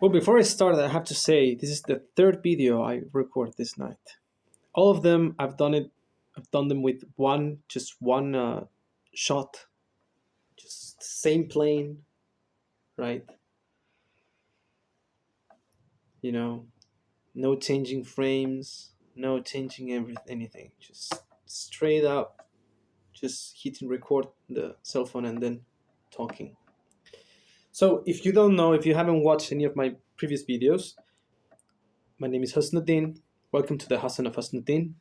Well, before I start, I have to say this is the third video I record this night. All of them, I've done them with just one shot, just same plane, right? You know, no changing frames, no changing anything, just straight up, just hitting record the cell phone and then talking. So if you don't know, if you haven't watched any of my previous videos, my name is Husnuddin. Welcome to the Hassan of Husnuddin.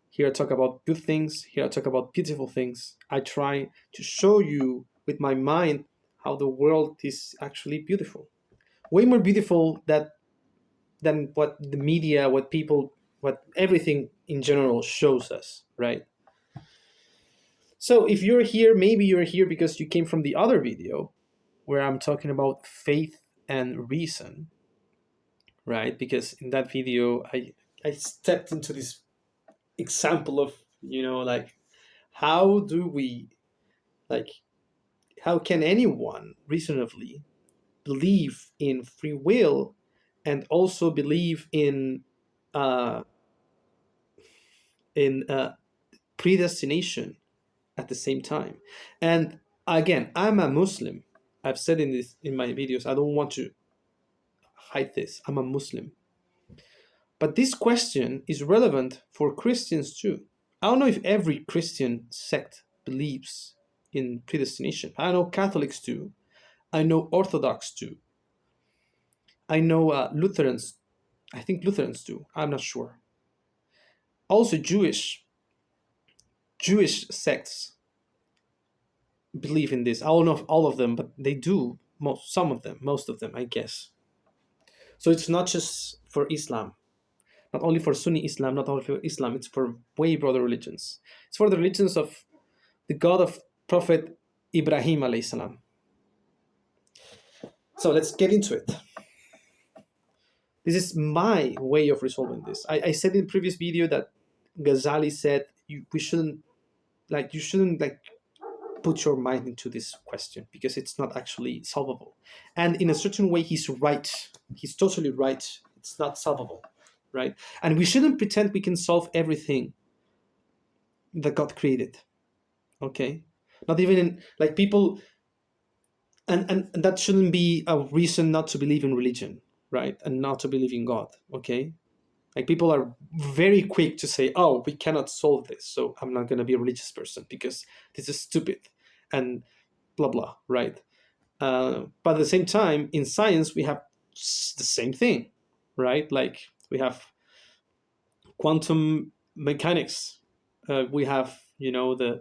Here I talk about good things. Here I talk about beautiful things. I try to show you with my mind how the world is actually beautiful. Way more beautiful than what the media, what people, what everything in general shows us, right? So if you're here, maybe you're here because you came from the other video where I'm talking about faith and reason, right? Because in that video, I stepped into this example of, like, how do we, like, how can anyone reasonably believe in free will and also believe uh, in predestination at the same time? And again, I'm a Muslim. I've said in my videos, I don't want to hide this. I'm a Muslim. But this question is relevant for Christians too. I don't know if every Christian sect believes in predestination. I know Catholics do. I know Orthodox do. I know Lutherans. I think Lutherans do. I'm not sure. Also, Jewish sects believe in this. I don't know if all of them, but they do. Some of them, most of them, I guess. So it's not just for Islam, not only for Sunni Islam, not only for Islam. It's for way broader religions. It's for the religions of the God of Prophet Ibrahim alayhi salam. So let's get into it. This is my way of resolving this. I said in the previous video that Ghazali said you shouldn't put your mind into this question because it's not actually solvable. And in a certain way, he's right. He's totally right. It's not solvable, right? And we shouldn't pretend we can solve everything that God created. Okay, not even in like people, and that shouldn't be a reason not to believe in religion, right? And not to believe in God. Okay, like people are very quick to say, "Oh, we cannot solve this, so I'm not going to be a religious person because this is stupid," and blah blah, right? But at the same time, in science, we have the same thing, right? Like we have quantum mechanics. We have, the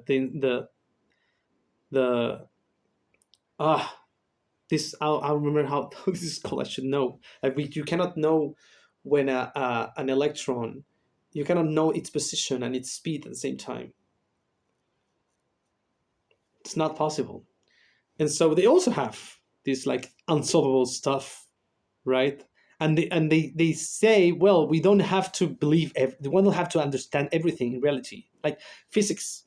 this I'll remember how this is called. I should know. Like you cannot know when an electron, you cannot know its position and its speed at the same time. It's not possible. And so they also have this like unsolvable stuff, right? And they say, well, we don't have to believe we don't have to understand everything in reality. Like physics,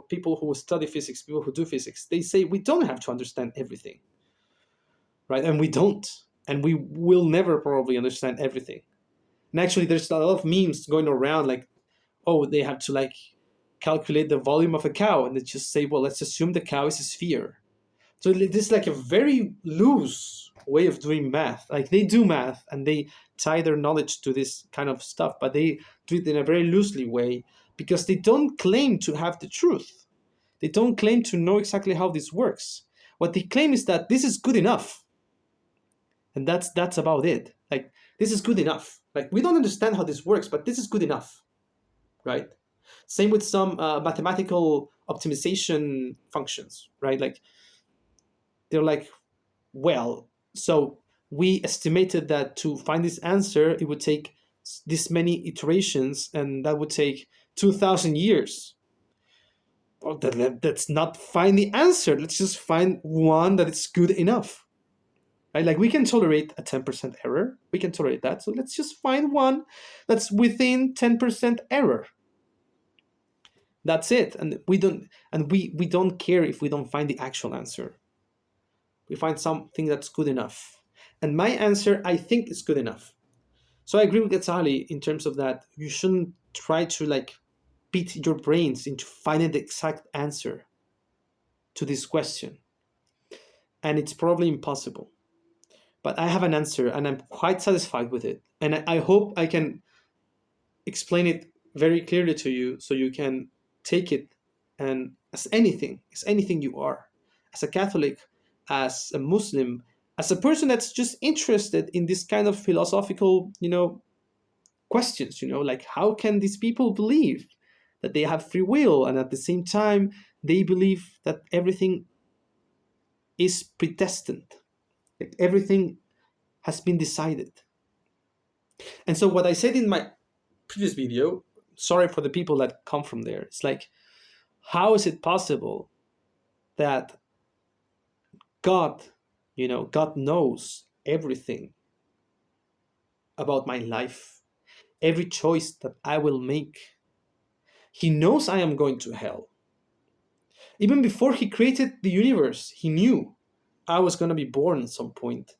people who study physics, people who do physics, they say we don't have to understand everything, right? And we don't, and we will never probably understand everything. And actually, there's a lot of memes going around like, oh, they have to like calculate the volume of a cow, and they just say, well, let's assume the cow is a sphere. So this is like a very loose way of doing math. Like they do math and they tie their knowledge to this kind of stuff, but they do it in a very loosely way because they don't claim to have the truth. They don't claim to know exactly how this works. What they claim is that this is good enough. And that's about it. Like this is good enough. Like we don't understand how this works, but this is good enough, right? Same with some mathematical optimization functions, right? Like they're like, well, so we estimated that to find this answer, it would take this many iterations, and that would take 2,000 years. Well, let's not find the answer. Let's just find one that is good enough. Right? Like we can tolerate a 10% error. We can tolerate that. So let's just find one that's within 10% error. That's it. And we don't care if we don't find the actual answer. We find something that's good enough. And my answer, I think, is good enough. So I agree with Gazzali in terms of that. You shouldn't try to like beat your brains into finding the exact answer to this question. And it's probably impossible. But I have an answer and I'm quite satisfied with it. And I hope I can explain it very clearly to you so you can take it and as anything you are, as a Catholic, as a Muslim, as a person that's just interested in this kind of philosophical, questions, like how can these people believe that they have free will and at the same time they believe that everything is predestined, like everything has been decided. And so what I said in my previous video, sorry for the people that come from there, it's like, how is it possible that God, God knows everything about my life, every choice that I will make? He knows I am going to hell. Even before he created the universe, he knew I was going to be born at some point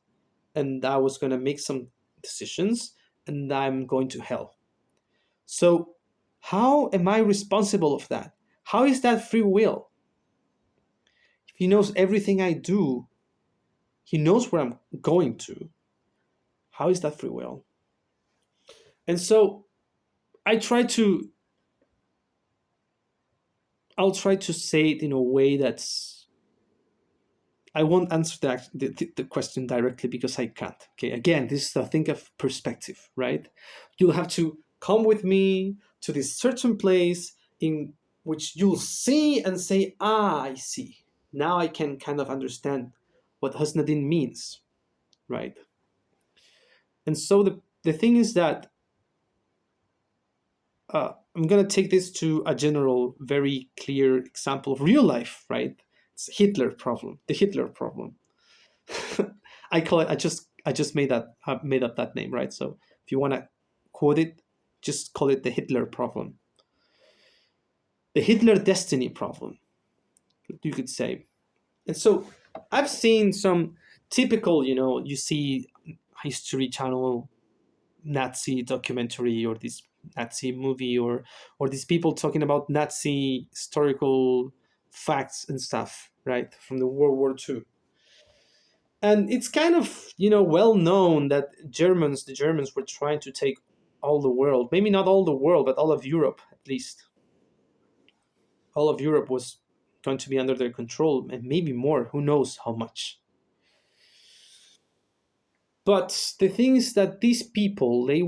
and I was going to make some decisions and I'm going to hell. So, how am I responsible of that? How is that free will? If he knows everything I do, he knows where I'm going to. How is that free will? And so I try to I'll try to say it in a way that's I won't answer the question directly because I can't. Okay, again, this is a thing of perspective, right? You'll have to come with me to this certain place in which you'll see and say, ah, I see. Now I can kind of understand what Husnadin means, right? And so the thing is that I'm going to take this to a general, very clear example of real life, right? It's Hitler problem, the Hitler problem. I call it. I just made up that name, right? So if you want to quote it, just call it the Hitler problem, the Hitler destiny problem, you could say. And so I've seen some typical, you see History Channel Nazi documentary or this Nazi movie or these people talking about Nazi historical facts and stuff, right, from the World War II. And it's kind of well known that the Germans were trying to take all the world, maybe not all the world but all of Europe. At least all of Europe was going to be under their control, and maybe more, who knows how much. But the thing is that these people, they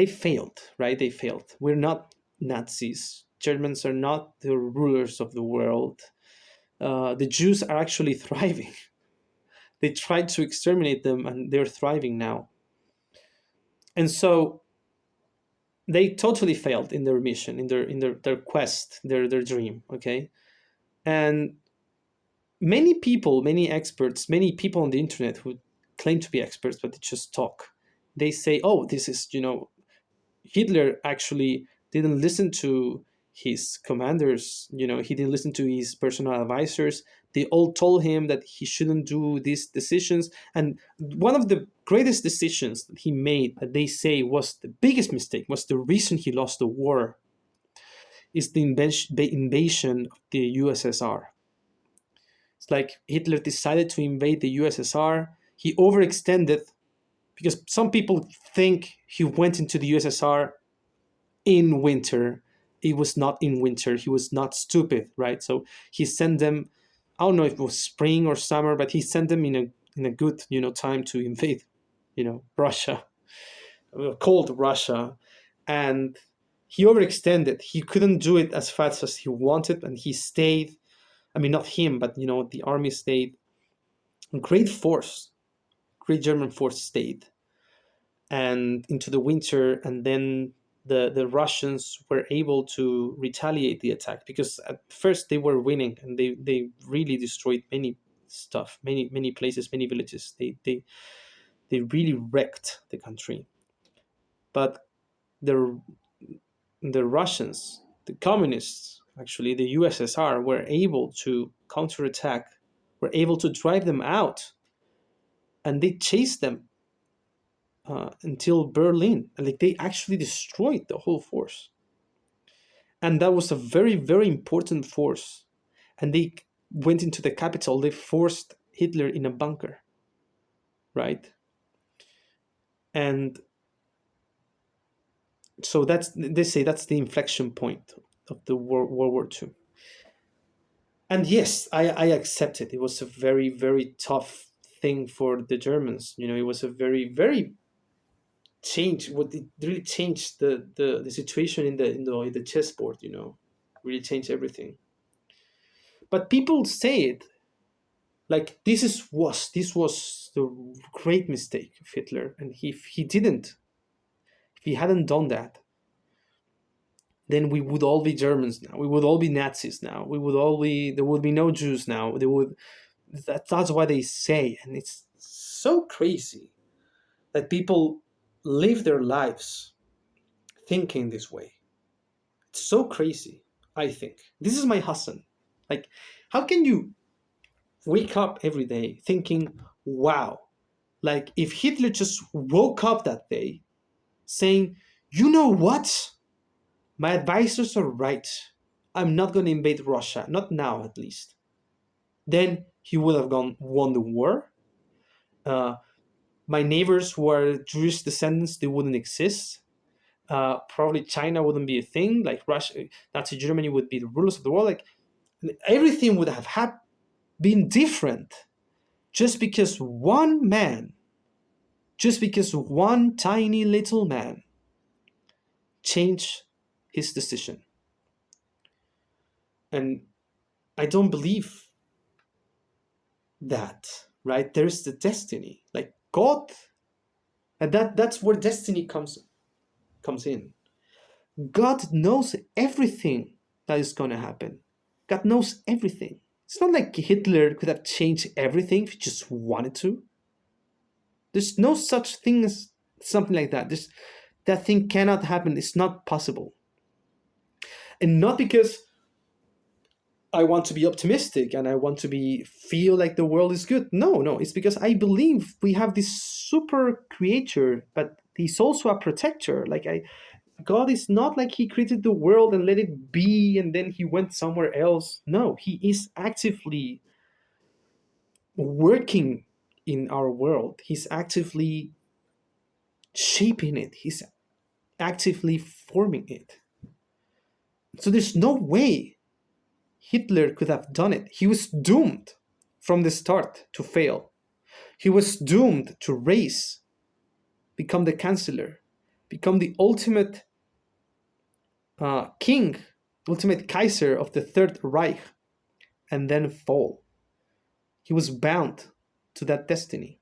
failed, right? They failed. We're not Nazis. Germans are not the rulers of the world. The Jews are actually thriving. They tried to exterminate them and they're thriving now. And so they totally failed in their mission, in their quest, their dream, okay? And many people, many experts, many people on the internet who claim to be experts but they just talk, they say, oh, this is, Hitler actually didn't listen to his commanders, he didn't listen to his personal advisors. They all told him that he shouldn't do these decisions. And one of the greatest decisions that he made, that they say was the biggest mistake, was the reason he lost the war, is the invasion of the USSR. It's like Hitler decided to invade the USSR. He overextended because some people think he went into the USSR in winter. It was not in winter. He was not stupid, right? So he sent them, I don't know if it was spring or summer, but he sent them in a good, time to invade, Russia, cold Russia. And he overextended. He couldn't do it as fast as he wanted, and he stayed. I mean, not him, but the army stayed. Great force, great German force stayed, and into the winter, and then the Russians were able to retaliate the attack because at first they were winning and they really destroyed many stuff, many places, many villages. They really wrecked the country. But the the Russians, the communists, actually the USSR, were able to counterattack were able to drive them out, and they chased them until Berlin. And like they actually destroyed the whole force. And that was a very, very important force. And they went into the capital. They forced Hitler in a bunker, right? And so they say that's the inflection point of the World War II. And yes, I accept it. It was a very, very tough thing for the Germans. It was a very, very change. What it really changed the situation in the chessboard. Really changed everything. But people say it like this was the great mistake of Hitler, and if he hadn't done that, then we would all be Germans now. We would all be Nazis now. There would be no Jews now. That's why they say, and it's so crazy that people live their lives thinking this way. It's so crazy, I think. This is my Hassan. Like, how can you wake up every day thinking, wow, like if Hitler just woke up that day saying, you know what? My advisors are right. I'm not going to invade Russia, not now at least. Then he would have won the war. My neighbors who are Jewish descendants, they wouldn't exist. Probably China wouldn't be a thing. Like Russia, Nazi Germany would be the rulers of the world. Like everything would have been different, just because one man, just because one tiny little man changed his decision. And I don't believe that, right? There's the destiny, like God, and that's where destiny comes in. God knows everything that is going to happen. God knows everything. It's not like Hitler could have changed everything if he just wanted to. There's no such thing as something like that. That thing cannot happen. It's not possible. And not because I want to be optimistic and I want to feel like the world is good. No, it's because I believe we have this super creator, but he's also a protector. God is not like he created the world and let it be and then he went somewhere else. No, he is actively working in our world. He's actively shaping it. He's actively forming it. So there's no way Hitler could have done it. He was doomed from the start to fail. He was doomed to rise, become the chancellor, become the ultimate king, ultimate Kaiser of the Third Reich, and then fall. He was bound to that destiny.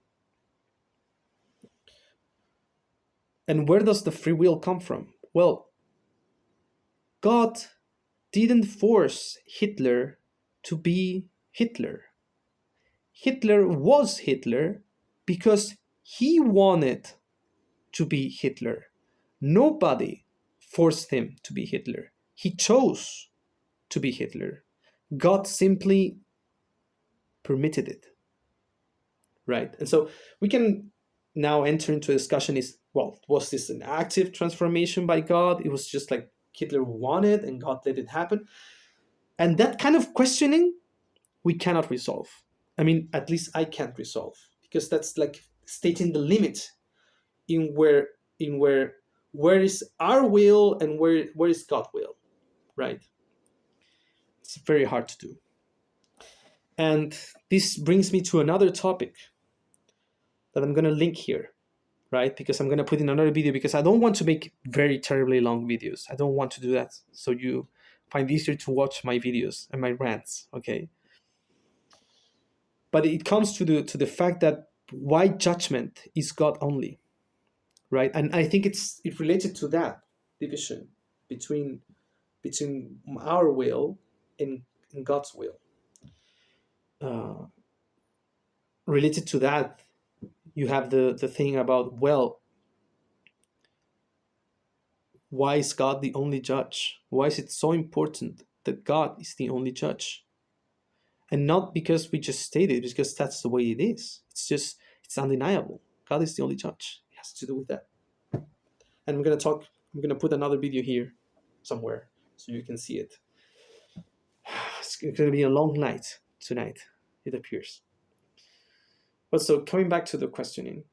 And where does the free will come from? Well, God didn't force Hitler to be Hitler. Hitler was Hitler because he wanted to be Hitler. Nobody forced him to be Hitler. He chose to be Hitler. God simply permitted it. Right? And so we can now enter into a discussion was this an active transformation by God? It was just like Hitler wanted and God let it happen. And that kind of questioning we cannot resolve. I mean, at least I can't resolve, because that's like stating the limit in where is our will and where is God's will, right? It's very hard to do. And this brings me to another topic that I'm going to link here, right? Because I'm going to put in another video, because I don't want to make very terribly long videos. I don't want to do that. So you find it easier to watch my videos and my rants, okay? But it comes to the fact that why judgment is God only, right? And I think it's related to that division between our will and God's will. Related to that, you have the thing about, well, why is God the only judge? Why is it so important that God is the only judge? And not because we just stated it, because that's the way it is. It's undeniable. God is the only judge. It has to do with that. And I'm gonna put another video here somewhere so you can see it. It's gonna be a long night tonight, it appears. But so coming back to the questioning,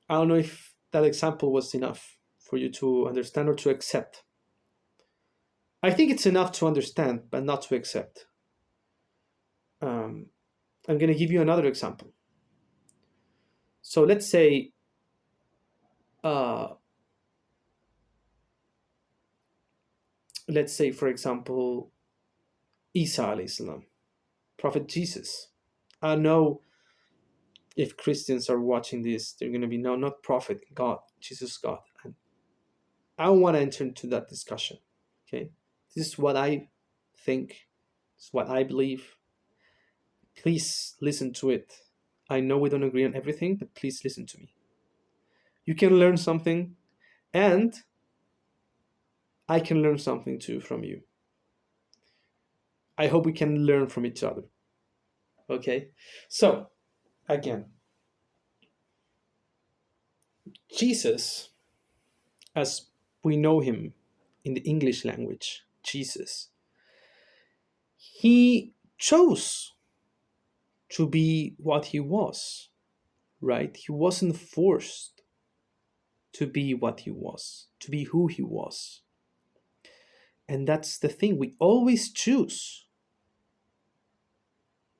I don't know if that example was enough for you to understand or to accept. I think it's enough to understand, but not to accept. I'm going to give you another example. So let's say, for example, Isa alayhi salam, Prophet Jesus. I know if Christians are watching this, they're going to be, no, not Prophet, God, Jesus, God. And I don't want to enter into that discussion. Okay, this is what I think. It's what I believe. Please listen to it. I know we don't agree on everything, but please listen to me. You can learn something, and I can learn something too from you. I hope we can learn from each other. Okay? So, again, Jesus, as we know him in the English language, Jesus, he chose to be what he was, right? He wasn't forced to be what he was, to be who he was. And that's the thing. We always choose.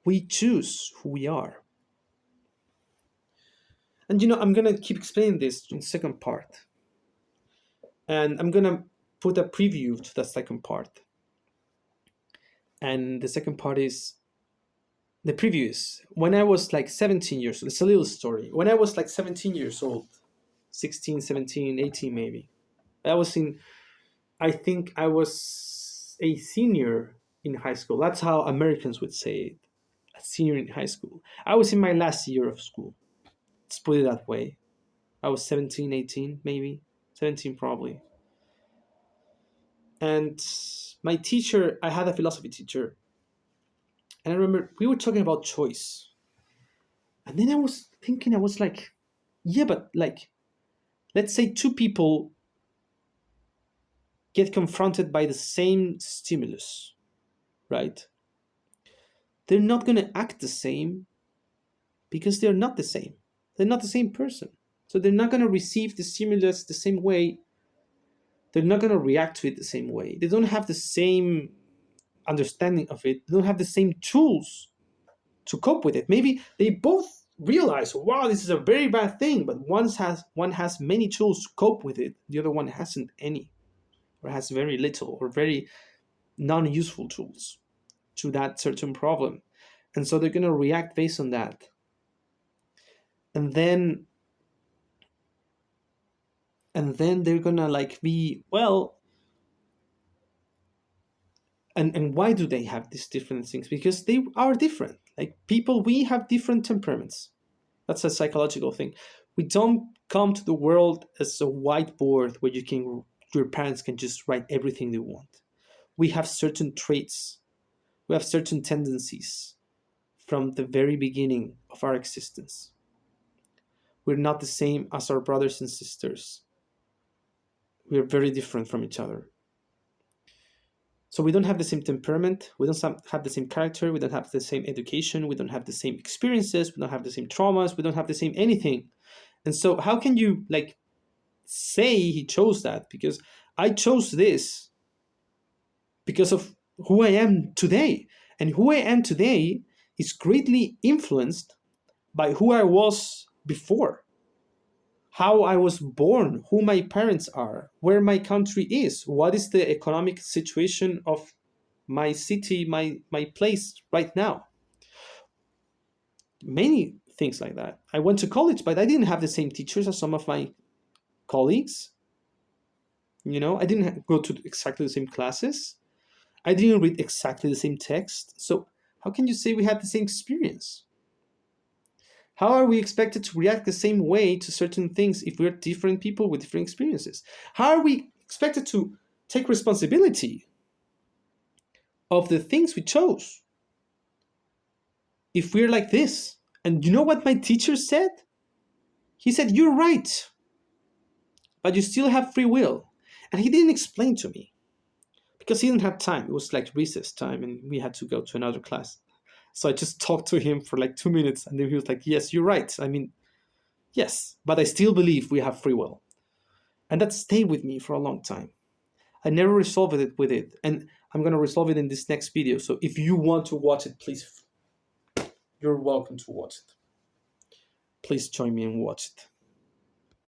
We choose who we are. And I'm going to keep explaining this in the second part. And I'm going to put a preview to the second part. And the second part is, the preview is, when I was like 17 years old, it's a little story. When I was like 17 years old, 16, 17, 18 maybe, I think I was a senior in high school. That's how Americans would say it, a senior in high school. I was in my last year of school. Let's put it that way. I was 17, 18 maybe, 17 probably. And my teacher, I had a philosophy teacher, and I remember we were talking about choice. And then I was thinking, I was like, yeah, but like, let's say two people get confronted by the same stimulus, right? They're not going to act the same because they're not the same. They're not the same person. So they're not going to receive the stimulus the same way. They're not going to react to it the same way. They don't have the same understanding of it. They don't have the same tools to cope with it. Maybe they both realize, wow, this is a very bad thing, but one has many tools to cope with it. The other one hasn't any, or has very little, or very non-useful tools to that certain problem. And so they're going to react based on that. And then they're going to like be, well, and why do they have these different things? Because they are different. Like people, we have different temperaments. That's a psychological thing. We don't come to the world as a whiteboard where your parents can just write everything they want. We have certain traits. We have certain tendencies from the very beginning of our existence. We're not the same as our brothers and sisters. We're very different from each other. So we don't have the same temperament, we don't have the same character, we don't have the same education, we don't have the same experiences, we don't have the same traumas, we don't have the same anything. And so how can you like say he chose that? Because I chose this because of who I am today. And who I am today is greatly influenced by who I was before. How I was born, who my parents are, where my country is, what is the economic situation of my city, my place right now. Many things like that. I went to college, but I didn't have the same teachers as some of my colleagues. I didn't go to exactly the same classes. I didn't read exactly the same text. So how can you say we had the same experience? How are we expected to react the same way to certain things if we're different people with different experiences? How are we expected to take responsibility of the things we chose? if we're like this? And you know what my teacher said? He said, you're right, but you still have free will. And he didn't explain to me because he didn't have time. It was like recess time and we had to go to another class. So I just talked to him for like 2 minutes and then he was like, yes, you're right. I mean, yes, but I still believe we have free will. And that stayed with me for a long time. I never resolved it with it. And I'm going to resolve it in this next video. So if you want to watch it, please, you're welcome to watch it. Please join me and watch it.